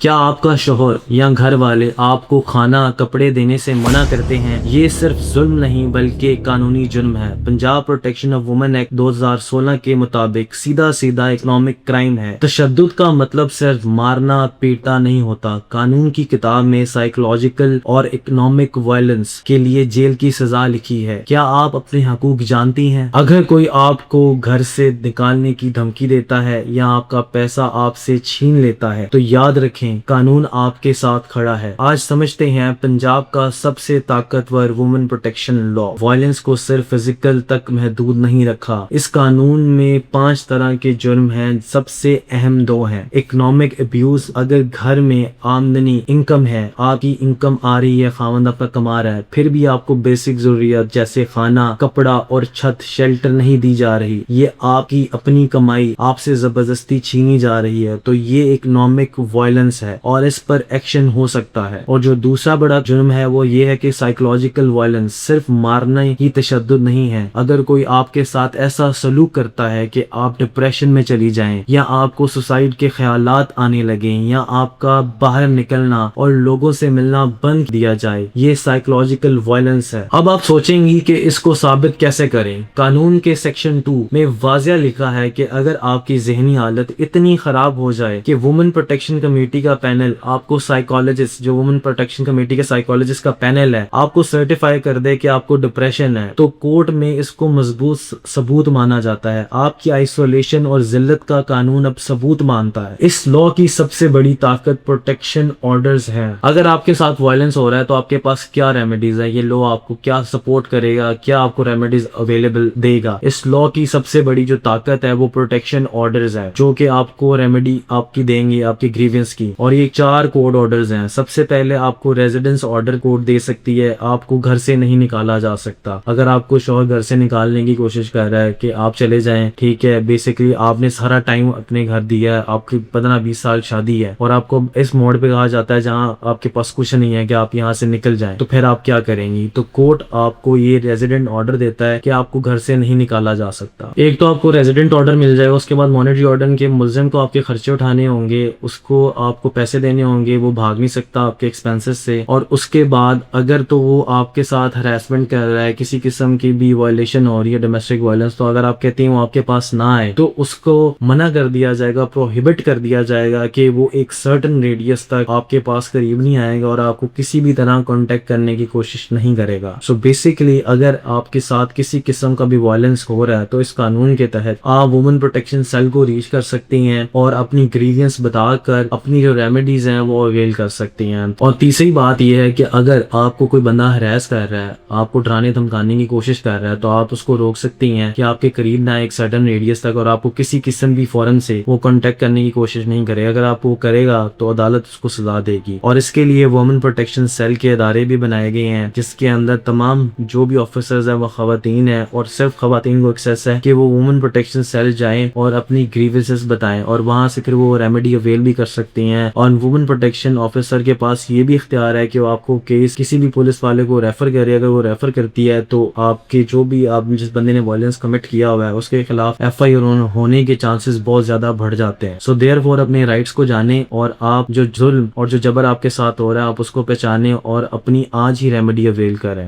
क्या आपका शौहर या घर वाले आपको खाना कपड़े देने से मना करते हैं? ये सिर्फ जुल्म नहीं बल्कि कानूनी जुर्म है। Punjab protection of women act 2016 के मुताबिक सीधा सीधा इकोनॉमिक क्राइम है। तशद्दुद का मतलब सिर्फ मारना पीटना नहीं होता। कानून की किताब में साइकोलॉजिकल और इकोनॉमिक वायलेंस के लिए जेल की सजा लिखी है। क्या आप अपने हकूक जानती हैं? अगर कोई आपको घर से निकालने की धमकी देता है या आपका पैसा आपसे छीन लेता है तो याद रखें, कानून आपके साथ खड़ा है। आज समझते हैं पंजाब का सबसे ताकतवर वुमेन प्रोटेक्शन लॉ। वायलेंस को सिर्फ फिजिकल तक महदूद नहीं रखा। इस कानून में 5 तरह के जुर्म हैं। सबसे अहम 2 हैं। इकोनॉमिक अब्यूज, अगर घर में आमदनी इनकम है, आपकी इनकम आ रही है, खावंद आपका कमा रहा है, फिर भी आपको बेसिक जरूरियत जैसे खाना, कपड़ा और छत शेल्टर नहीं दी जा रही, ये आपकी अपनी कमाई आपसे जबरदस्ती छीनी जा रही है, तो ये इकोनॉमिक वायलेंस है और इस पर एक्शन हो सकता है। और जो दूसरा बड़ा जुर्म है वो ये है कि साइकोलॉजिकल वायलेंस। सिर्फ मारना ही तशद्दुद नहीं है। अगर कोई आपके साथ ऐसा सलूक करता है कि आप डिप्रेशन में चली जाएं या आपको सुसाइड के ख्यालात आने लगे या आपका बाहर निकलना और लोगों से मिलना बंद दिया जाए, ये साइकोलॉजिकल वायलेंस है। अब आप सोचेंगी कि इसको साबित कैसे करें। कानून के सेक्शन 2 में वाज़िया लिखा है कि अगर आपकी ज़हनी हालत इतनी खराब हो जाए कि वुमेन प्रोटेक्शन कमेटी का पैनल आपको साइकोलॉजिस्ट, जो वुमेन प्रोटेक्शन कमेटी के साइकोलॉजिस्ट का पैनल है, आपको सर्टिफाई कर दे कि आपको डिप्रेशन है, तो कोर्ट में इसको मजबूत सबूत माना जाता है। आपकी आइसोलेशन और जिल्लत का कानून अब सबूत मानता है। इस लॉ की सबसे बड़ी ताकत प्रोटेक्शन ऑर्डर्स है। अगर आपके साथ वायलेंस हो रहा है तो आपके पास क्या रेमेडीज है, ये लॉ आपको क्या सपोर्ट करेगा, क्या आपको रेमेडीज अवेलेबल देगा। इस लॉ की सबसे बड़ी जो ताकत है वो प्रोटेक्शन ऑर्डर्स है, जो कि आपको रेमेडी आपकी देंगे आपकी ग्रीवेंस की। और ये 4 कोर्ट ऑर्डर्स हैं। सबसे पहले आपको रेजिडेंस ऑर्डर कोर्ट दे सकती है, आपको घर से नहीं निकाला जा सकता। अगर आपको शौहर घर से निकालने की कोशिश कर रहा है कि आप चले जाएं, ठीक है, बेसिकली आपने सारा टाइम अपने घर दिया है, आपकी 15-20 साल शादी है और आपको इस मोड़ पे कहा जाता है जहां आपके पास कुछ नहीं है कि आप यहाँ से निकल जाएं, तो फिर आप क्या करेंगी? तो कोर्ट आपको ये रेजिडेंट ऑर्डर देता है कि आपको घर से नहीं निकाला जा सकता। एक तो आपको रेजिडेंट ऑर्डर मिल जाएगा, उसके बाद मॉनेटरी ऑर्डर के मुल्जिम को आपके खर्चे उठाने होंगे, उसको आपको पैसे देने होंगे, वो भाग नहीं सकता आपके एक्सपेंसेस से। और उसके बाद अगर तो वो आपके साथ हरासमेंट कर रहा है, किसी किस्म की भी वायलेशन हो रही है, डोमेस्टिक वायलेंस, तो अगर आप कहते हैं वो आपके पास ना आए तो उसको मना कर दिया जाएगा, प्रोहिबिट कर दिया जाएगा कि वो एक सर्टेन रेडियस तक आपके पास करीब नहीं आएगा और आपको किसी भी तरह कांटेक्ट करने की कोशिश नहीं करेगा। सो बेसिकली अगर आपके साथ किसी किस्म का भी वायलेंस हो रहा है तो इस कानून के तहत आप वुमेन प्रोटेक्शन सेल को रीच कर सकती हैं और अपनी ग्रीवियंस बताकर अपनी जो रेमेडीज हैं वो अवेल कर सकती हैं। और तीसरी बात यह है कि अगर आपको कोई बंदा हरास कर रहा है, आपको डराने धमकाने की कोशिश कर रहा है, तो आप उसको रोक सकती हैं कि आपके करीब ना एक सर्टेन रेडियस तक और आपको किसी किस्म भी फौरन से वो कांटेक्ट करने की कोशिश नहीं करेगा। अगर आप वो करेगा तो अदालत उसको सजा देगी। और इसके लिए वुमेन प्रोटेक्शन सेल के इदारे भी बनाए गए हैं जिसके अंदर तमाम जो भी ऑफिसर्स हैं वो खवातीन है और सिर्फ खवातीन को एक्सेस है कि वो वुमेन प्रोटेक्शन सेल जाएं और अपनी ग्रीवेंसेस बताएं और वहां से फिर वो रेमेडी अवेल भी कर सकती हैं। और वुमेन प्रोटेक्शन ऑफिसर के पास ये भी इख्तियार है कि वो आपको केस किसी भी पुलिस वाले को रेफर करे। अगर वो रेफर करती है तो आपके जो भी आप जिस बंदे ने वायलेंस कमिट किया हुआ है उसके खिलाफ FIR होने के चांसेस बहुत ज्यादा बढ़ जाते हैं। सो देयरफॉर अपने राइट्स को जाने और आप जो जुल्म और जो जबर आपके साथ हो रहा है आप उसको पहचाने और अपनी आज ही रेमेडी अवेल करें।